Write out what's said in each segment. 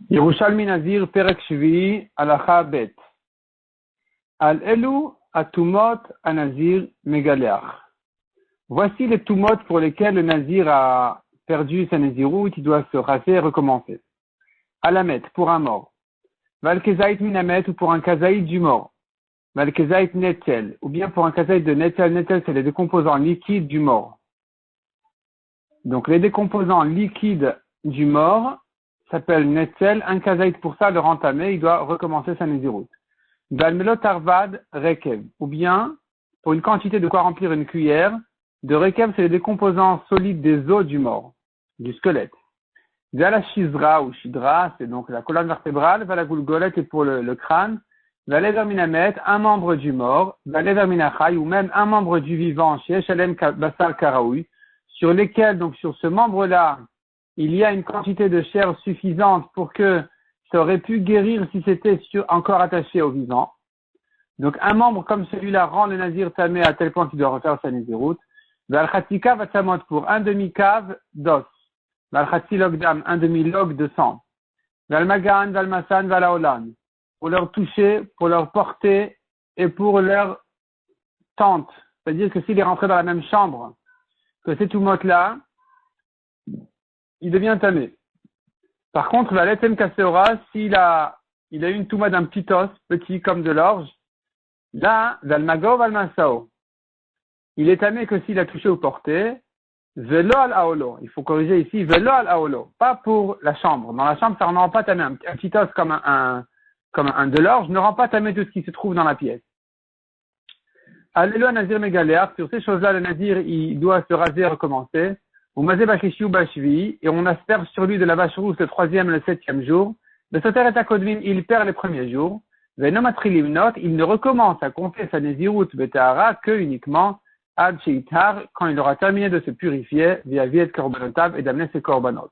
Yerushalmi Nazir Perek Shvi Alacha Bet. Al Elu Atumot Anazir Megaleach. Voici les tumot pour lesquels le Nazir a perdu sa Nazirout, il doit se raser et recommencer. Alamet, pour un mort. Valkezait Minamet, ou pour un kazaït du mort. Valkezait Netzel, ou bien pour un kazaït de Netzel. Netzel, c'est les décomposants liquides du mort. Donc les décomposants liquides du mort s'appelle Netzel. Un kazaït pour ça, le rentamé, il doit recommencer sa Nazirout. Valmelot Arvad Rekev, ou bien pour une quantité de quoi remplir une cuillère. De Rekev, c'est les décomposants solides des os du mort, du squelette. Vala Shizra ou Shidra, c'est donc la colonne vertébrale. Vala Gulgolet, est pour le crâne. Vala Verminamet, un membre du mort. Vala Verminachai, ou même un membre du vivant, chez Shalem Basar Karaoui, sur lesquels, donc sur ce membre-là, il y a une quantité de chair suffisante pour que ça aurait pu guérir si c'était encore attaché au vivant. Donc un membre comme celui-là rend le nazir tamé à tel point qu'il doit refaire sa naziroute. Valchatika vatsamot, pour un demi-cave d'os. Valchati logdam, un demi-log de sang. Valmagan, valmasan, valaolan, pour leur toucher, pour leur porter et pour leur tente. C'est-à-dire que s'il est rentré dans la même chambre que ces tumot-là, il devient tamé. Par contre, valetem kaseora, s'il a eu une touma d'un petit os, petit comme de l'orge, là, valmago, valmasao. Il est tamé que s'il a touché ou porté, velo al aolo. Il faut corriger ici, velo al aolo. Pas pour la chambre. Dans la chambre, ça ne rend pas tamé. Un petit os comme un de l'orge ne rend pas tamé tout ce qui se trouve dans la pièce. Allélo nazir megaléar. Sur ces choses-là, le nazir, il doit se raser et recommencer. Ou mazé bakeshiu bashvi. Et on asperge sur lui de la vache rousse le 3e et le 7e jour. Le soter et akodvin, il perd les premiers jours. Venomatrilim not, il ne recommence à compter sa nazirut betahara que uniquement Ad Sheitar, quand il aura terminé de se purifier, via viet korbanotav, et d'amener ses korbanot.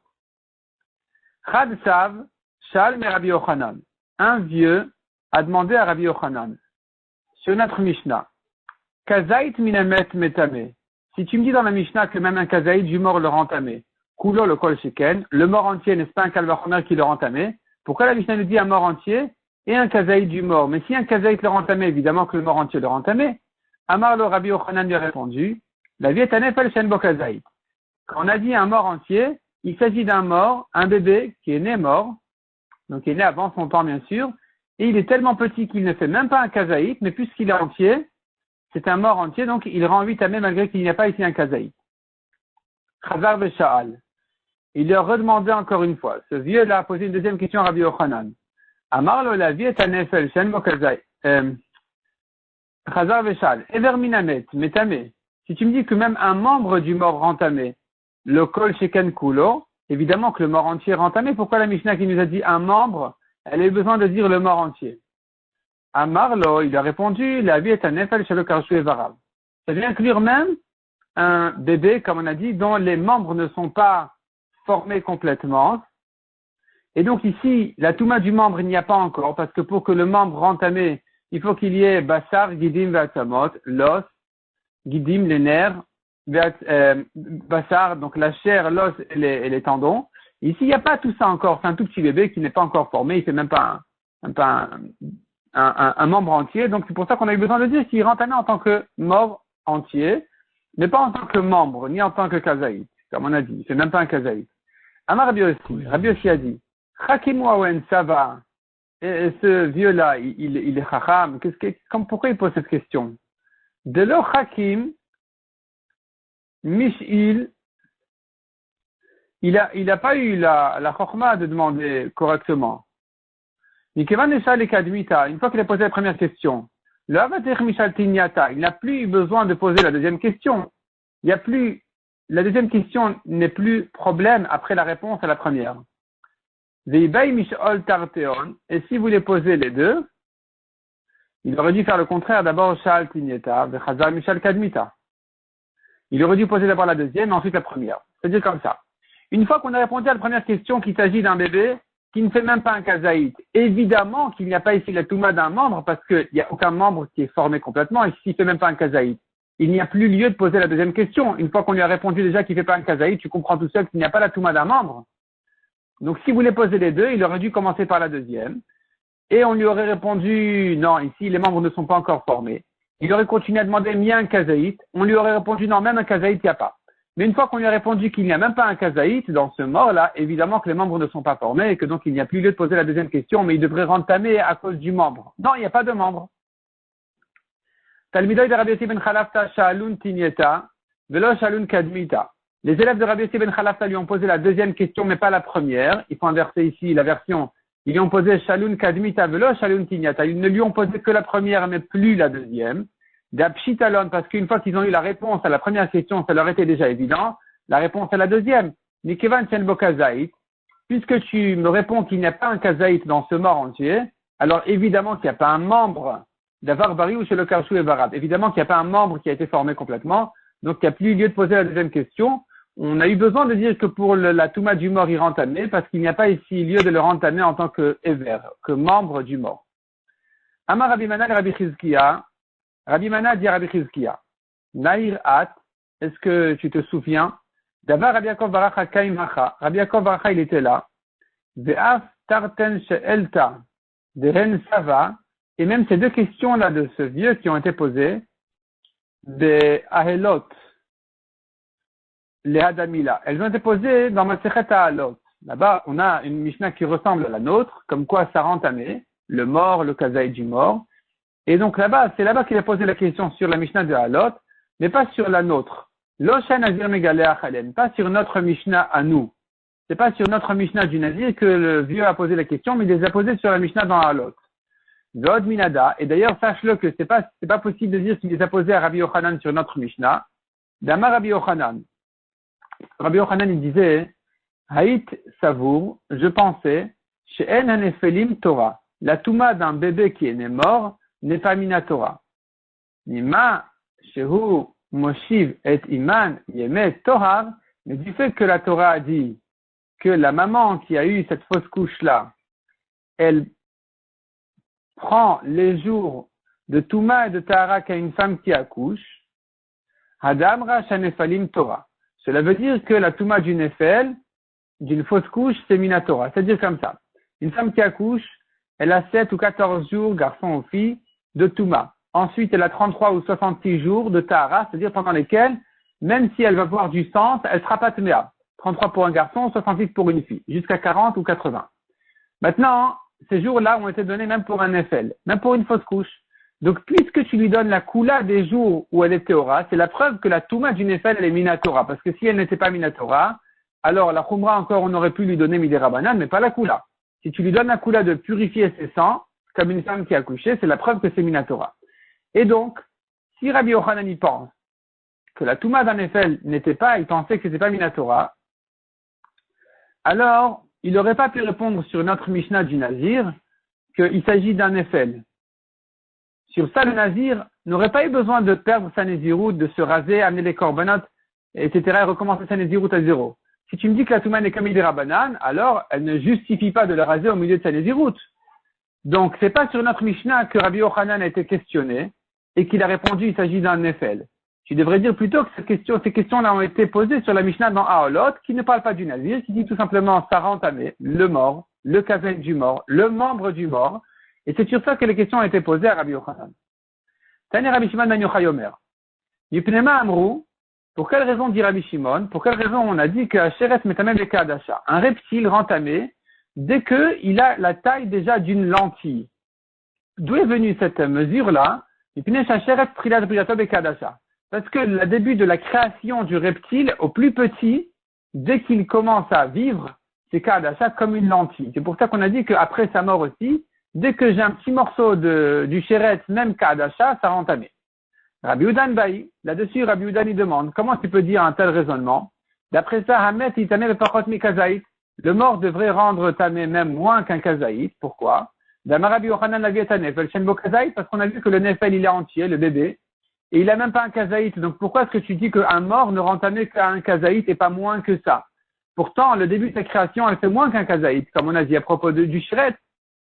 Chad Sav, Shal me Rabbi Yochanan. Un vieux a demandé à Rabbi Yochanan, sur notre Mishnah, Kazait minamet metame. Si tu me dis dans la Mishnah que même un kazaït du mort le rend tamé, Kulo le kol sheken, le mort entier, n'est-ce pas un kalvachomer qui le rend tamé? Pourquoi la Mishnah nous dit un mort entier et un kazaït du mort? Mais si un kazaït le rend tamé, évidemment que le mort entier le rend tamé. Amar le Rabbi Yochanan lui a répondu, la vie est un efel shen bo kazaït. Quand on a dit un mort entier, il s'agit d'un mort, un bébé qui est né mort, donc il est né avant son temps bien sûr, et il est tellement petit qu'il ne fait même pas un kazaït, mais puisqu'il est entier, c'est un mort entier, donc il rend 8 tamé malgré qu'il n'y a pas ici un kazaït. Chazar Besha'al. Il leur redemandait encore une fois. Ce vieux-là a posé une deuxième question à Rabbi Yochanan. Amar lo la vie est un efel shen bo kazaït. Chazar Veshal, Everminamet, Metame. Si tu me dis que même un membre du mort rend tamé, le kol sheken kulo, évidemment que le mort entier rend tamé. Pourquoi la Mishnah qui nous a dit un membre, elle a eu besoin de dire le mort entier? Amarlo, il a répondu, la vie est un efel shelo karshu evarav. Ça vient inclure même un bébé, comme on a dit, dont les membres ne sont pas formés complètement. Et donc ici, la touma du membre, il n'y a pas encore, parce que pour que le membre rend tamé, il faut qu'il y ait Bassar, Gidim, Vatsamot, l'os, Gidim, les nerfs, Bassar, donc la chair, l'os et les tendons. Ici, il n'y a pas tout ça encore. C'est un tout petit bébé qui n'est pas encore formé. Il fait même pas un membre entier. Donc, c'est pour ça qu'on a eu besoin de dire qu'il rentre en tant que mort entier, mais pas en tant que membre, ni en tant que kazaït. Comme on a dit. Il fait même pas un kazaït. Amar Rabbi Yossi. Rabbi Yossi a dit, Chakim Wawen, ça va. Et ce vieux-là, il est chacham. Pourquoi il pose cette question? De leur hakim, Mish'il, il a pas eu la chokma de demander correctement. Nikevan Eshal et Kadmita, une fois qu'il a posé la première question, le Avater Mishal Tinyata, il n'a plus eu besoin de poser la deuxième question. La deuxième question n'est plus problème après la réponse à la première. Et si vous les posez les deux, il aurait dû faire le contraire, d'abord Shal Tinyeta, Vechazar Mishal Kadmita. Il aurait dû poser d'abord la deuxième, et ensuite la première. C'est-à-dire comme ça. Une fois qu'on a répondu à la première question qu'il s'agit d'un bébé qui ne fait même pas un kazaït, évidemment qu'il n'y a pas ici la touma d'un membre parce qu'il n'y a aucun membre qui est formé complètement et s'il ne fait même pas un kazaït, il n'y a plus lieu de poser la deuxième question. Une fois qu'on lui a répondu déjà qu'il ne fait pas un kazaït, tu comprends tout seul qu'il n'y a pas la touma d'un membre. Donc, s'il voulait poser les deux, il aurait dû commencer par la deuxième. Et on lui aurait répondu, non, ici, les membres ne sont pas encore formés. Il aurait continué à demander, mais il y a un kazaït. On lui aurait répondu, non, même un kazaït, il n'y a pas. Mais une fois qu'on lui a répondu qu'il n'y a même pas un kazaït dans ce mort-là, évidemment que les membres ne sont pas formés et que donc il n'y a plus lieu de poser la deuxième question, mais il devrait rentamer à cause du membre. Non, il n'y a pas de membre. Talmidoy de Rabbi Yossi ben Chalafta sha'alun tinyeta, velo sha'alun kadmita. Les élèves de Rabbi Yossi ben Chalafta lui ont posé la deuxième question, mais pas la première. Il faut inverser ici la version. Ils lui ont posé sha'alun kadmita, velo sha'alun tinyeta. Ils ne lui ont posé que la première, mais plus la deuxième. D'Apshitalon, parce qu'une fois qu'ils ont eu la réponse à la première question, ça leur était déjà évident. La réponse à la deuxième. Nikevan Chenbo Kazaït. Puisque tu me réponds qu'il n'y a pas un Kazaït dans ce mort entier, alors évidemment qu'il n'y a pas un membre d'Avar Bari ou chez le Karchou et Varab. Évidemment qu'il n'y a pas un membre qui a été formé complètement. Donc il n'y a plus lieu de poser la deuxième question. On a eu besoin de dire que pour la Touma du mort, il rentamé, parce qu'il n'y a pas ici lieu de le rentamer en tant que Ever, que membre du mort. Amar Rabbi Manal Rabbi Chizkiya. Rabbi Mana dit à Rabbi Chizkiya, Naïr At, est-ce que tu te souviens? D'abord, Rabbi Yaakov Baracha Kaimacha. Rabbi Yaakov Baracha, il était là. Ve'af Tarten She'elta, Deren Sava, et même ces deux questions-là de ce vieux qui ont été posées, de Ahelot, les Hadamila, elles ont été posées dans Masechet Ahalot. Là-bas, on a une Mishnah qui ressemble à la nôtre, comme quoi ça rentamé, le mort, le kazaï du mort. Et donc là-bas, c'est là-bas qu'il a posé la question sur la Mishnah de Halot, mais pas sur la nôtre. L'Oshan Nazir Megalea Chalem, pas sur notre Mishnah à nous. C'est pas sur notre Mishnah du Nazir que le vieux a posé la question, mais il les a posées sur la Mishnah dans Halot. Vod Minada, et d'ailleurs, sache-le que c'est pas possible de dire qu'il les a posées à Rabbi Yochanan sur notre Mishnah. D'Amar Rabbi Yochanan. Rabbi Yochanan, il disait, Haït Savour, je pensais, chez En Hanefelim Torah, la Touma d'un bébé qui est né mort, n'est pas Minatora. Nima, Shehu, Moshiv et Iman, Yemet, Tohar, mais du fait que la Torah a dit que la maman qui a eu cette fausse couche-là, elle prend les jours de Touma et de Tahara qu'a une femme qui accouche, Hadamra Shanefalim Torah. Cela veut dire que la Touma du Nefel, d'une fausse couche, c'est Minatora. C'est-à-dire comme ça. Une femme qui accouche, elle a 7 ou 14 jours, garçon ou fille, de Touma. Ensuite, elle a 33 ou 66 jours de Tahara, c'est-à-dire pendant lesquels, même si elle va voir du sang, elle sera pas Tméa. 33 pour un garçon, 66 pour une fille, jusqu'à 40 ou 80. Maintenant, ces jours-là ont été donnés même pour un Nefel, même pour une fausse couche. Donc, puisque tu lui donnes la Kula des jours où elle est Théora, c'est la preuve que la Touma du Nefel, elle est Minatora. Parce que si elle n'était pas Minatora, alors la Khumra encore, on aurait pu lui donner Midera Banan, mais pas la Kula. Si tu lui donnes la Kula de purifier ses sangs, comme une femme qui a accouché, c'est la preuve que c'est Minatora. Et donc, si Rabbi Yochanan y pense que la Touma d'un Nefel n'était pas, il pensait que c'était pas Minatora, alors, il n'aurait pas pu répondre sur notre Mishnah du Nazir qu'il s'agit d'un Nefel. Sur ça, le Nazir n'aurait pas eu besoin de perdre sa Néziroute, de se raser, amener les corbanotes, etc., et recommencer sa Néziroute à zéro. Si tu me dis que la Touma n'est comme Idera Banan, alors elle ne justifie pas de le raser au milieu de sa Néziroute. Donc, c'est pas sur notre Mishnah que Rabbi Yochanan a été questionné et qu'il a répondu il s'agit d'un Nefel. Tu devrais dire plutôt que ces questions-là ont été posées sur la Mishnah dans Aolot, qui ne parle pas du Nazir, qui dit tout simplement ça rentamé, le mort, le kazen du mort, le membre du mort, et c'est sur ça que les questions ont été posées à Rabbi Yochanan. Tani Rabbi Shimon ben Yochai Omer. Yipnema Amrou, pour quelle raison dit Rabbi Shimon, pour quelle raison on a dit que Sheret Metamem le Kadasha, un reptile rentamé, dès qu'il a la taille déjà d'une lentille. D'où est venue cette mesure-là? Parce que le début de la création du reptile, au plus petit, dès qu'il commence à vivre, c'est Kadasha comme une lentille. C'est pour ça qu'on a dit qu'après sa mort aussi, dès que j'ai un petit morceau du Sheret, même Kadasha, ça rentamé. Rabbi Udan Baï, là-dessus, Rabbi Udan il demande, comment tu peux dire un tel raisonnement? D'après ça, Hamet, il tamé le pachot mi kazaït. Le mort devrait rendre tamé même moins qu'un kazaït. Pourquoi? Rabbi Yochanan la vietane, parce qu'on a vu que le nefel, il est entier, le bébé, et il a même pas un kazaït. Donc pourquoi est-ce que tu dis qu'un mort ne rend tamé qu'un kazaït et pas moins que ça? Pourtant, le début de sa création, elle fait moins qu'un kazaït, comme on a dit à propos du sheret.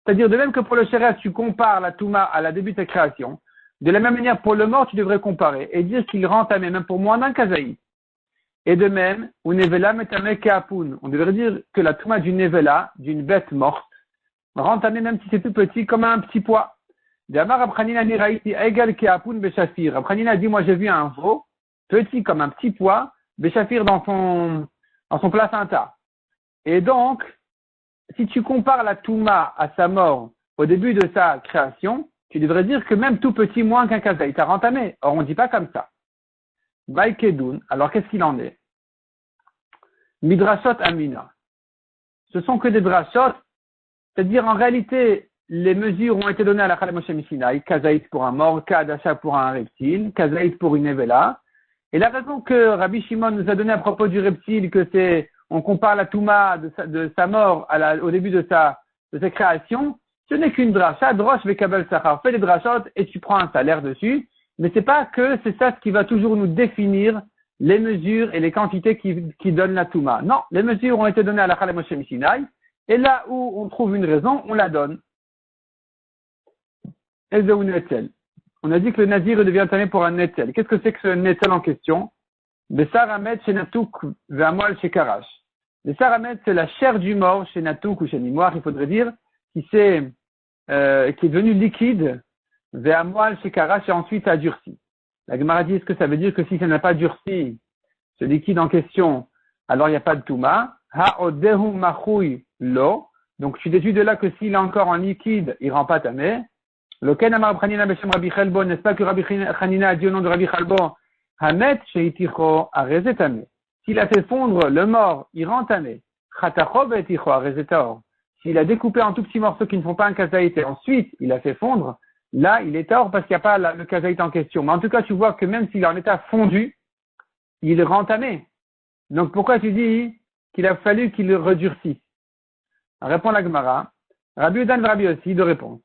C'est-à-dire, de même que pour le sheret, tu compares la touma à la début de sa création, de la même manière, pour le mort, tu devrais comparer et dire qu'il rend tamé même pour moins d'un kazaït. Et de même, ou nevela metame keapun. On devrait dire que la touma d'une nevela, d'une bête morte, rend tamé même si c'est tout petit, comme un petit pois. D'amar Rabchanina niraïti egal keapun beshafir. Rabchanina a dit, moi j'ai vu un veau, petit comme un petit pois, beshafir dans son placenta. Et donc, si tu compares la touma à sa mort au début de sa création, tu devrais dire que même tout petit, moins qu'un kazaït, a rentamé. Or, on ne dit pas comme ça. Baïkedoun, alors qu'est-ce qu'il en est? Midrashot Amina. Ce sont que des drashot, c'est-à-dire en réalité, les mesures ont été données à la Chalem Moshe Mishinai, kazaït pour un mort, kadasha pour un reptile, kazaït pour une nevela. Et la raison que Rabbi Shimon nous a donné à propos du reptile, que c'est, on compare la touma de sa mort au début de sa création, ce n'est qu'une dracha, drosh vekabel sachar. Fais des drachot et tu prends un salaire dessus. Mais c'est pas que c'est ça ce qui va toujours nous définir les mesures et les quantités qui donnent la touma. Non, les mesures ont été données à la Chalem Moshe Mishinai. Et là où on trouve une raison, on la donne. On a dit que le nazir devient tamé pour un netel. Qu'est-ce que c'est que ce netel en question? Bessar Hamet chez Natouk ve'amoal chez Karash. Bessar Hamet, c'est la chair du mort chez Natouk ou chez Nimoir, il faudrait dire, qui est devenu liquide, ve'amoal chez Karash et ensuite a durci. La Gemara dit, est-ce que ça veut dire que si ça n'a pas durci, ce liquide en question, alors il n'y a pas de touma? Ha'odehu machui lo. Donc tu déduis de là que s'il est encore en liquide, il rend pas tamé. Loken amar Rabchanina beshem Rabbi Chalbo, n'est-ce pas que Rabbi Chanina a dit au nom de Rabbi Chalbo, Hamet sheiticho arezet tamé. S'il a fait fondre le mort, il rend tamé. Chatacho ve'eticho arezet taor. S'il a découpé en tout petits morceaux qui ne font pas un kazaït et ensuite il a fait fondre, là il est taor parce qu'il n'y a pas le kazaït en question. Mais en tout cas, tu vois que même s'il est en état fondu, il rend tamé. Donc pourquoi tu dis qu'il a fallu qu'il redurcisse? Répond la Gemara. Rabbi Udan Rabbi aussi, deux réponses.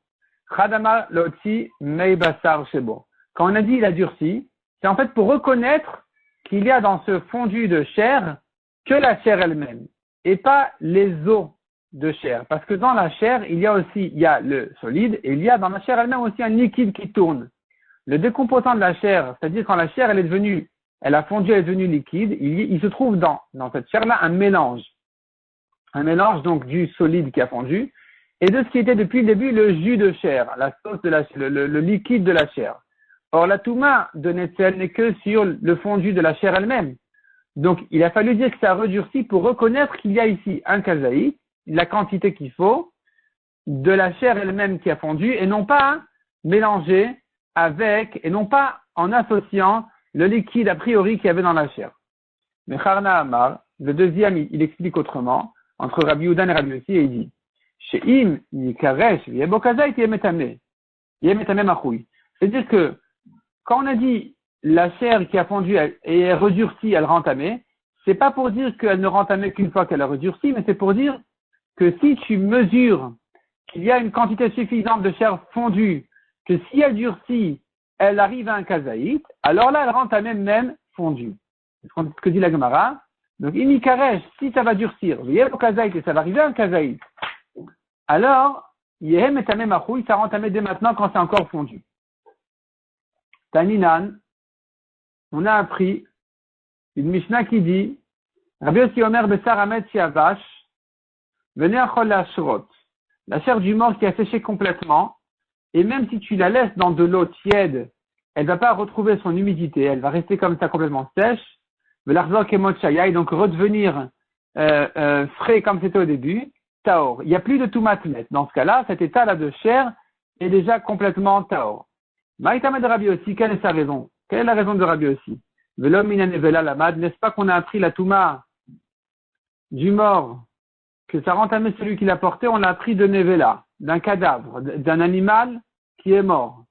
Chadama lotzi mei basar shebo. Quand on a dit il a durci, c'est en fait pour reconnaître qu'il y a dans ce fondu de chair que la chair elle-même et pas les os de chair. Parce que dans la chair, il y a le solide et il y a dans la chair elle-même aussi un liquide qui tourne. Le décomposant de la chair, c'est-à-dire quand la chair elle a fondu, elle est devenue liquide, il se trouve dans cette chair-là un mélange. Un mélange donc du solide qui a fondu et de ce qui était depuis le début le jus de chair, la sauce de le liquide de la chair. Or, la touma de Netzel n'est que sur le fondu de la chair elle-même. Donc, il a fallu dire que ça a redurci pour reconnaître qu'il y a ici un kazaït, la quantité qu'il faut, de la chair elle-même qui a fondu, et non pas mélangé avec, et non pas en associant le liquide a priori qu'il y avait dans la chair. Mais Charna Amar, le deuxième, il explique autrement, entre Rabbi Udan et Rabbi Yossi, et il dit, She'im yikaresh v'yebokazait yemetame. Yemetame machoui. C'est-à-dire que, quand on a dit la chair qui a fondu et est redurcie, elle rend tamé, c'est pas pour dire qu'elle ne rend tamé qu'une fois qu'elle a redurci, mais c'est pour dire que si tu mesures qu'il y a une quantité suffisante de chair fondue, que si elle durcit, elle arrive à un kazaït, alors là, elle rend tamé même fondue. C'est ce que dit la Gemara. Donc, inikaresh, si ça va durcir, v'yebokazait et ça va arriver à un kazaït, alors, Yehem et Tamé Machouï, ça rend tamé dès maintenant quand c'est encore fondu. Taninan, on a appris une Mishnah qui dit, Rabbi Yossi Omer Bessar Hamet Shiavash, venez à Chol Ashrot, la chair du mort qui a séché complètement, et même si tu la laisses dans de l'eau tiède, elle va pas retrouver son humidité, elle va rester comme ça complètement sèche, Velarzo Kemot Shayai, donc redevenir frais comme c'était au début, Taor. Il n'y a plus de Toumat net. Dans ce cas-là, cet état-là de chair est déjà complètement Taor. Maïtama de Rabbi aussi, quelle est sa raison? Quelle est la raison de Rabbi aussi? Velom minanevela lamad, n'est-ce pas qu'on a appris la Touma du mort, que ça rend tamé celui qui l'a porté, on l'a appris de Nevela, d'un cadavre, d'un animal qui est mort.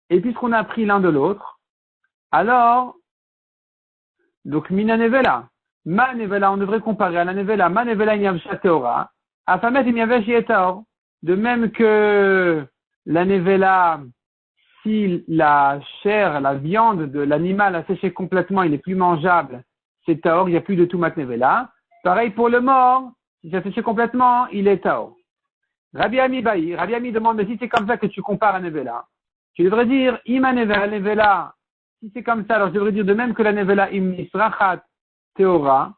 Et puisqu'on a appris l'un de l'autre, alors, donc minanevela, ma nevela, on devrait comparer à la nevela, ma nevela inyavsha teora, Afamet imyavesh yetaor. De même que la nevela, si la chair, la viande de l'animal a séché complètement, il n'est plus mangeable, c'est taor, il n'y a plus de toumat nevela. Pareil pour le mort, si ça séché complètement, il est taor. Rabbi Ami Baï, Rabbi Ami demande, mais si c'est comme ça que tu compares à nevela, tu devrais dire, ima nevela, si c'est comme ça, alors je devrais dire de même que la nevela im nisrachat, Théora,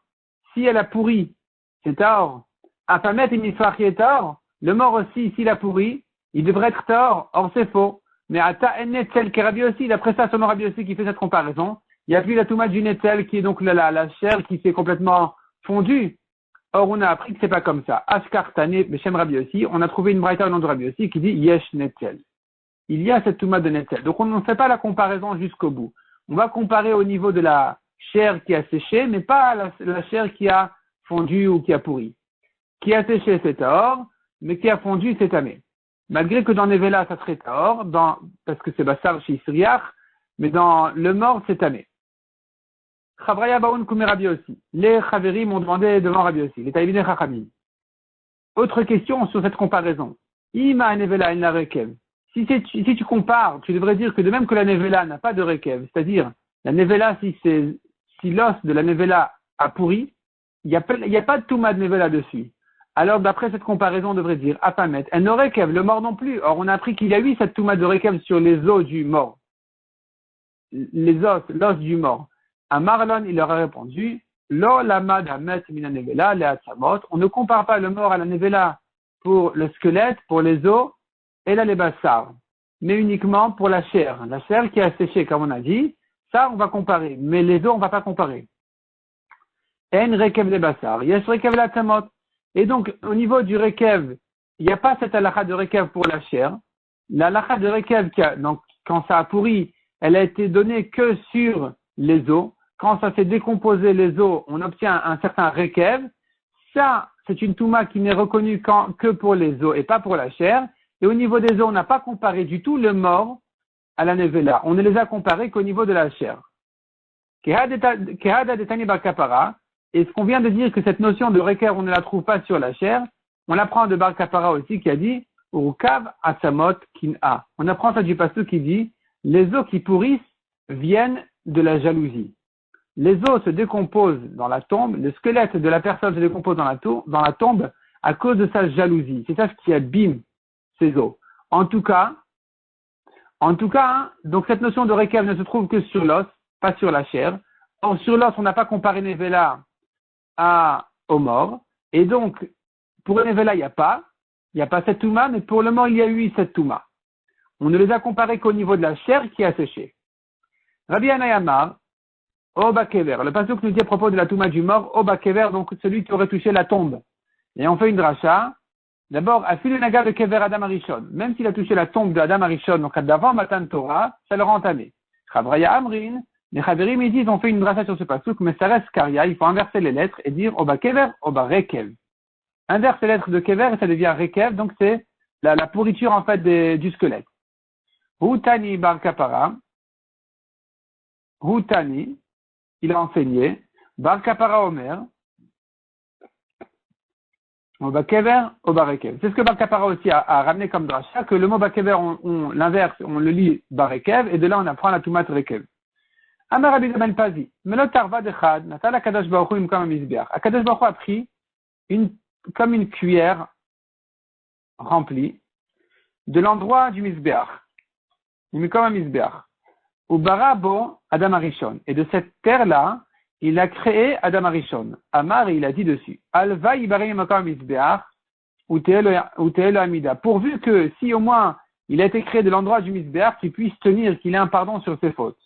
si elle a pourri, c'est Taor. Afamet et Misrachi est Taor. Le mort aussi, s'il a pourri, il devrait être Taor. Or, c'est faux. Mais Ata en Netzel qui est Rabbi aussi, d'après ça, selon Rabbi aussi qui fait cette comparaison, il n'y a plus la Touma du Netzel qui est donc la chair qui s'est complètement fondue. Or, on a appris que c'est pas comme ça. Ashkar Tane, Beshem Rabbi aussi, on a trouvé une braïta au nom de Rabbi aussi qui dit Yesh Netzel. Il y a cette Touma de Netzel. Donc, on ne fait pas la comparaison jusqu'au bout. On va comparer au niveau de la chair qui a séché, mais pas la chair qui a fondu ou qui a pourri. Qui a séché, c'est Taor, mais qui a fondu, c'est Tamé. Malgré que dans Nevela, ça serait Taor, parce que c'est Bassar chez Isriach, mais dans le mort, c'est Tamé. Chavraya Baoun Koumé Rabbi aussi. Les Chavérim m'ont demandé devant Rabbi aussi. Les Taïbine Chachamim. Autre question sur cette comparaison. Ima Nevela il n'a Rekev. Si tu compares, tu devrais dire que de même que la Nevela n'a pas de Rekev, c'est-à-dire, la Nevela, si l'os de la Nevela a pourri, il n'y a pas de Touma de Nevela dessus. Alors, d'après cette comparaison, on devrait dire, Apamet, elle n'aurait Rekev, le mort non plus. Or, on a appris qu'il y a eu cette Touma de Rekev sur les os du mort. L'os du mort. À Marlon, il leur a répondu, Lo lamad hamet mina nevela le atzamot. On ne compare pas le mort à la nevela pour le squelette, pour les os, et là les bassars, mais uniquement pour la chair qui a séché, comme on a dit, ça on va comparer, mais les os on va pas comparer. En rekev les bassars, yes rekev la atzamot. Et donc, au niveau du rekev, il n'y a pas cette halakha de rekev pour la chair. La halakha de rekev, donc, quand ça a pourri, elle a été donnée que sur les os. Quand ça s'est décomposé les os, on obtient un certain rekev. Ça, c'est une touma qui n'est reconnue que pour les os et pas pour la chair. Et au niveau des os, on n'a pas comparé du tout le mort à la nevela. On ne les a comparés qu'au niveau de la chair. Kehada detani bar kapara. Et ce qu'on vient de dire que cette notion de rekev, on ne la trouve pas sur la chair, on apprend de bar kapara aussi qui a dit Urukav asamot kin'a. On apprend ça du pasteur qui dit les os qui pourrissent viennent de la jalousie. Les os se décomposent dans la tombe, le squelette de la personne se décompose dans la tombe à cause de sa jalousie. C'est ça ce qui abîme ses os. En tout cas, donc cette notion de rekev ne se trouve que sur l'os, pas sur la chair. Or, sur l'os, on n'a pas comparé Nevela au mort. Et donc, pour Nevela, il n'y a pas cette touma, mais pour le mort, il y a eu cette touma. On ne les a comparés qu'au niveau de la chair qui a séché. Rabbi Anayamar, Oba Kever. Le pasuk nous dit à propos de la touma du mort, Oba Kever, donc celui qui aurait touché la tombe. Et on fait une dracha. D'abord, Afilu Naga de Kever Adam Arishon. Même s'il a touché la tombe de Adam Arishon, donc d'avant Matan Torah, ça le rend entamé. Chavraya Amrin, les Chaverim, ils disent, on fait une dracha sur ce pasuk, mais ça reste Karia, il faut inverser les lettres et dire Oba Kever, Oba Rekev. Inverse les lettres de Kever et ça devient Rekev, donc c'est la pourriture en fait du squelette. Hutani Bar Kapara. Hutani, il a enseigné, Bar Kapara Omer, Oba Kever, Oba Rekev. C'est ce que Bar Kapara aussi a ramené comme dracha, que le mot Bakever, on l'inverse, on le lit Bar Rekev, et de là on apprend la Toumat Rekev. Amar Rabbi Ben Pazi, Melot Tarva Dechad, Natal Akadosh Baruch Hu comme un misbeach. Akadosh Baruch Hu a pris comme une cuillère remplie de l'endroit du misbeach. Il met comme un misbeach. Ou Barabo Adam Arishon. Et de cette terre-là, il a créé Adam Arishon. Amar, il a dit dessus. Alva Ibarim Makam Misbeach, ou Teelo Amida. Pourvu que, si au moins, il a été créé de l'endroit du Misbeach, qu'il puisse tenir, qu'il ait un pardon sur ses fautes.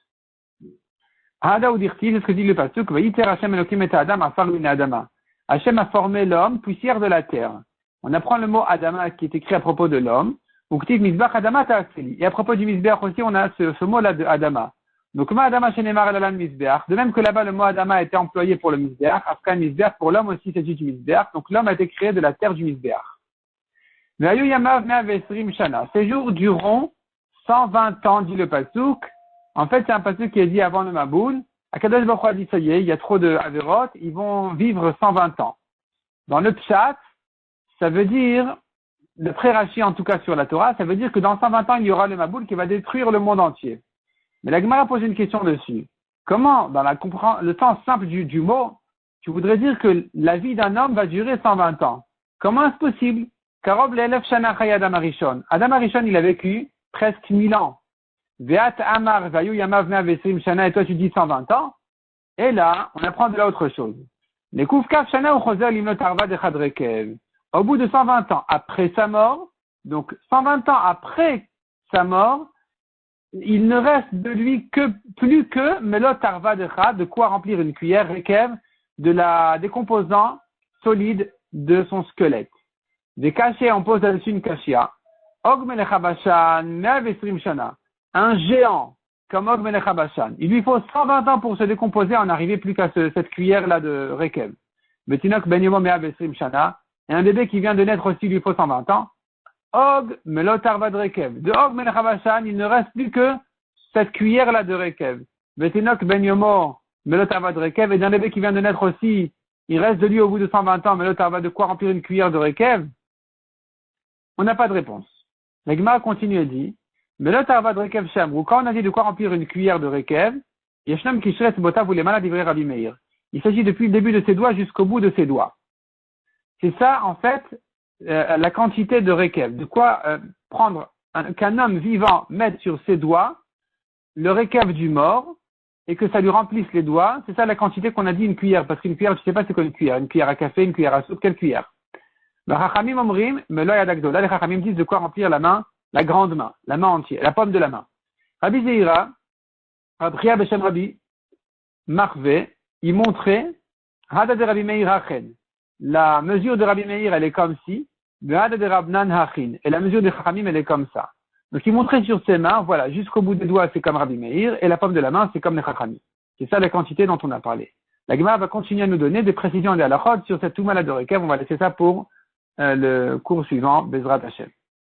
Hada ou dirti, c'est ce que dit le pasuk, va yiter Hashem Elokim et Adam afar min Adama. Hashem a formé l'homme, poussière de la terre. On apprend le mot Adama qui est écrit à propos de l'homme. Et à propos du Misbeach aussi, on a ce mot-là de Adama. Donc, ma Adama shenemar alalan Misbeach. De même que là-bas, le mot Adama a été employé pour le Misbeach. Après Misbeach, pour l'homme aussi, c'est du Misbeach. Donc, l'homme a été créé de la terre du Misbeach. Ve'ayu yamav 120 shana. Ces jours dureront 120 ans, dit le pasuk. En fait, c'est un pasuk qui est dit avant le Maboul. Akadosh Baruch Hu a dit, ça y est, il y a trop de Averot. Ils vont vivre 120 ans. Dans le Pshat, ça veut dire, d'après Rashi, en tout cas sur la Torah, ça veut dire que dans 120 ans, il y aura le Maboul qui va détruire le monde entier. Mais la Gemara pose une question dessus. Comment, dans le sens simple du mot, tu voudrais dire que la vie d'un homme va durer 120 ans? Comment est-ce possible? Karob le'elef shana chay Adam Arishon. Adam Arishon, il a vécu presque 1000 ans. Ve'at amar vayu yamav 120 shana, et toi tu dis 120 ans? Et là, on apprend de là autre chose. Les Koufkaf Shana ou Choser Limnot Arva de Chadrekev. Au bout de 120 ans après sa mort, donc 120 ans après sa mort, il ne reste de lui que plus que Melot Arva de Chad, de quoi remplir une cuillère Rekev des composants solides de son squelette. Des cachets, on pose là-dessus une kashia. Og Melech Habashan, Me'avesrim Shana. Un géant comme Og Melech Habashan. Il lui faut 120 ans pour se décomposer, en arriver plus qu'à cette cuillère-là de Rekev. Betinok Ben Yomo Me'avesrim Shana. Et un bébé qui vient de naître aussi, il lui faut 120 ans. Og Melot Arva de Rekev. De Og Melech Habashan, il ne reste plus que cette cuillère-là de Rekev. Betinok Ben Yomo Melot Arva de Rekev. Et d'un bébé qui vient de naître aussi, il reste de lui au bout de 120 ans, Melot Arva de quoi remplir une cuillère de Rekev? On n'a pas de réponse. La Gemara continue et dit, Melot Arva de Rekev Shem, ou quand on a dit de quoi remplir une cuillère de Rekev, Yeshnam Kishret Botav ou les malades livrés Rabbi Meir. Il s'agit depuis le début de ses doigts jusqu'au bout de ses doigts. C'est ça, en fait, la quantité de Rekev. De quoi prendre qu'un homme vivant mette sur ses doigts le Rekev du mort et que ça lui remplisse les doigts. C'est ça la quantité qu'on a dit une cuillère. Parce qu'une cuillère, je ne sais pas c'est quoi une cuillère. Une cuillère à café, une cuillère à soupe, quelle cuillère? Les Chachamim omrim, mais là, les Chachamim disent de quoi remplir la main, la grande main, la main entière, la paume de la main. Rabbi Zeira, Rabbi Beshem Rabbi, Marvé, il montrait, Hada de Rabbi Meir Hachen. La mesure de Rabbi Meir, elle est comme ci, Hada de Rabnan Hachin. Et la mesure de Chachamim, elle est comme ça. Donc, il montrait sur ses mains, voilà, jusqu'au bout des doigts, c'est comme Rabbi Meir, et la paume de la main, c'est comme les Chachamim. C'est ça la quantité dont on a parlé. La Gemara va continuer à nous donner des précisions de halachot sur cette Touma de Rekev. On va laisser ça pour le cours suivant, Bezrat Hashem.